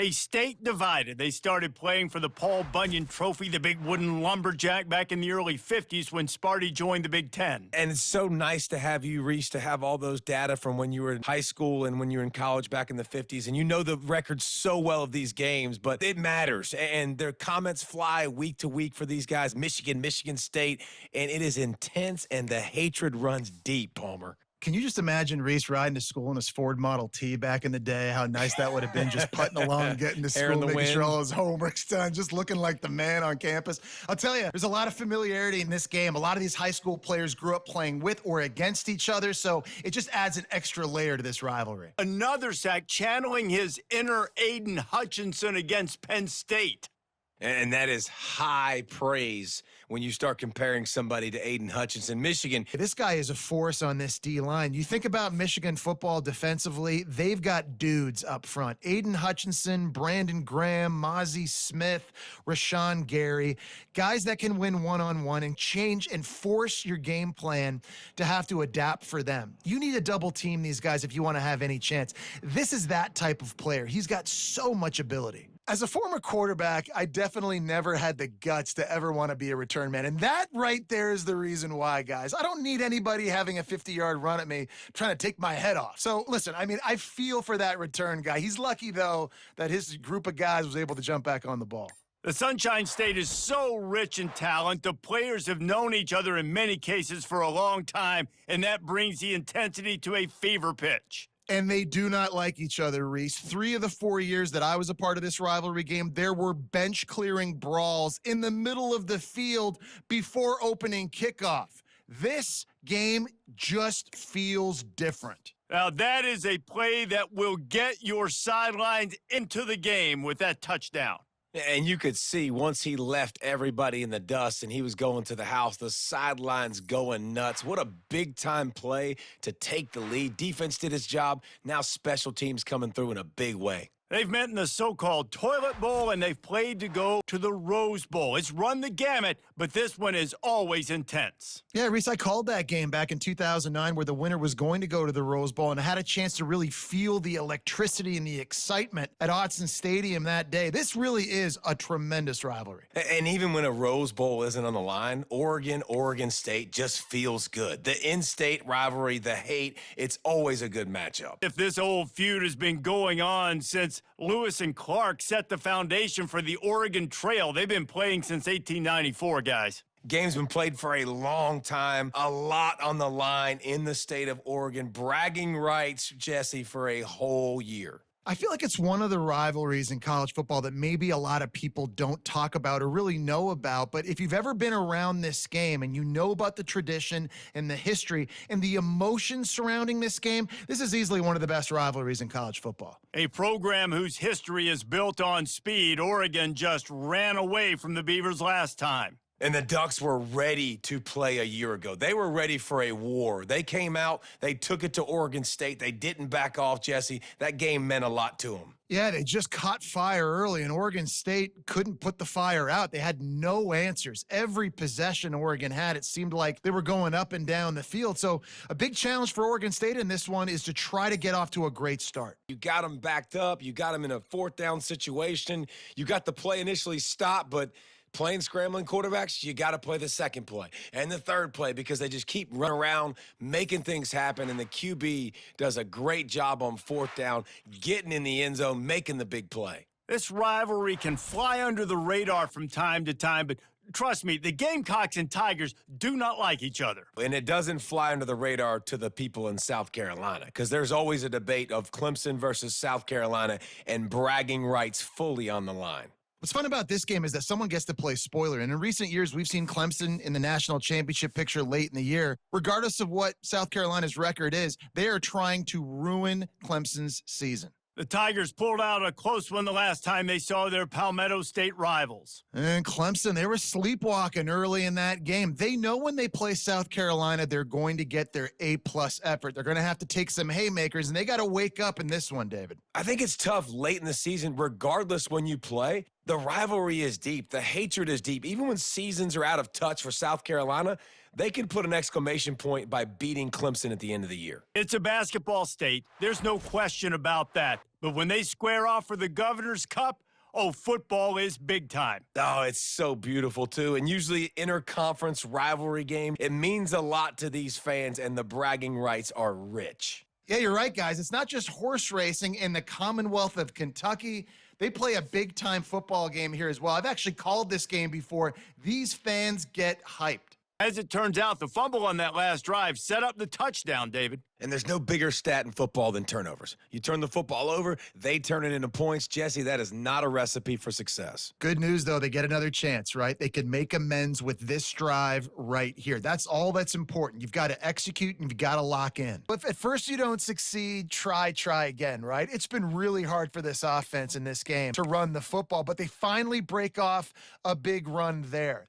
A state divided. They started playing for the Paul Bunyan Trophy, the big wooden lumberjack, back in the early 50s when Sparty joined the Big Ten. And it's so nice to have you, Reese, to have all those data from when you were in high school and when you were in college back in the 50s. And you know the records so well of these games, but it matters. And their comments fly week to week for these guys, Michigan, Michigan State, and it is intense and the hatred runs deep, Palmer. Can you just imagine Reese riding to school in his Ford Model T back in the day? How nice that would have been, just putting along, getting to school, making sure all his homework's done, just looking like the man on campus. I'll tell you, there's a lot of familiarity in this game. A lot of these high school players grew up playing with or against each other, so it just adds an extra layer to this rivalry. Another sack, channeling his inner Aiden Hutchinson against Penn State. And that is high praise when you start comparing somebody to Aiden Hutchinson. Michigan. This guy is a force on this D-line. You think about Michigan football defensively, they've got dudes up front. Aiden Hutchinson, Brandon Graham, Mozzie Smith, Rashawn Gary, guys that can win one-on-one and change and force your game plan to have to adapt for them. You need to double team these guys if you want to have any chance. This is that type of player. He's got so much ability. As a former quarterback, I definitely never had the guts to ever want to be a return man. And that right there is the reason why, guys. I don't need anybody having a 50-yard run at me trying to take my head off. So listen, I mean, I feel for that return guy. He's lucky, though, that his group of guys was able to jump back on the ball. The Sunshine State is so rich in talent. The players have known each other in many cases for a long time, and that brings the intensity to a fever pitch. And they do not like each other, Reese. 3 of the 4 years that I was a part of this rivalry game, there were bench-clearing brawls in the middle of the field before opening kickoff. This game just feels different. Now, that is a play that will get your sidelines into the game with that touchdown. And you could see once he left everybody in the dust and he was going to the house, the sidelines going nuts. What a big-time play to take the lead. Defense did its job. Now special teams coming through in a big way. They've met in the so-called Toilet Bowl, and they've played to go to the Rose Bowl. It's run the gamut, but this one is always intense. Yeah, Reese, I called that game back in 2009 where the winner was going to go to the Rose Bowl, and I had a chance to really feel the electricity and the excitement at Autzen Stadium that day. This really is a tremendous rivalry. And even when a Rose Bowl isn't on the line, Oregon State just feels good. The in-state rivalry, the hate, it's always a good matchup. If this old feud has been going on since Lewis and Clark set the foundation for the Oregon Trail. They've been playing since 1894, guys. Game's been played for a long time, a lot on the line in the state of Oregon. Bragging rights, Jesse, for a whole year. I feel like it's one of the rivalries in college football that maybe a lot of people don't talk about or really know about. But if you've ever been around this game and you know about the tradition and the history and the emotions surrounding this game, this is easily one of the best rivalries in college football. A program whose history is built on speed. Oregon just ran away from the Beavers last time. And the Ducks were ready to play a year ago. They were ready for a war. They came out, they took it to Oregon State. They didn't back off, Jesse. That game meant a lot to them. Yeah, they just caught fire early, and Oregon State couldn't put the fire out. They had no answers. Every possession Oregon had, it seemed like they were going up and down the field. So a big challenge for Oregon State in this one is to try to get off to a great start. You got them backed up. You got them in a 4th down situation. You got the play initially stopped, but playing scrambling quarterbacks, you got to play the second play and the third play because they just keep running around, making things happen, and the QB does a great job on 4th down, getting in the end zone, making the big play. This rivalry can fly under the radar from time to time, but trust me, the Gamecocks and Tigers do not like each other. And it doesn't fly under the radar to the people in South Carolina because there's always a debate of Clemson versus South Carolina and bragging rights fully on the line. What's fun about this game is that someone gets to play spoiler. And in recent years, we've seen Clemson in the national championship picture late in the year. Regardless of what South Carolina's record is, they are trying to ruin Clemson's season. The Tigers pulled out a close one the last time they saw their Palmetto State rivals. And Clemson, they were sleepwalking early in that game. They know when they play South Carolina, they're going to get their A-plus effort. They're going to have to take some haymakers, and they got to wake up in this one, David. I think it's tough late in the season, regardless when you play. The rivalry is deep. The hatred is deep. Even when seasons are out of touch for South Carolina, they can put an exclamation point by beating Clemson at the end of the year. It's a basketball state. There's no question about that. But when they square off for the Governor's Cup, oh, football is big time. Oh, it's so beautiful, too. And usually interconference rivalry game, it means a lot to these fans, and the bragging rights are rich. Yeah, you're right, guys. It's not just horse racing in the Commonwealth of Kentucky. They play a big-time football game here as well. I've actually called this game before. These fans get hyped. As it turns out, the fumble on that last drive set up the touchdown, David. And there's no bigger stat in football than turnovers. You turn the football over, they turn it into points. Jesse, that is not a recipe for success. Good news, though, they get another chance, right? They can make amends with this drive right here. That's all that's important. You've got to execute and you've got to lock in. If at first you don't succeed, try again, right? It's been really hard for this offense in this game to run the football, but they finally break off a big run there.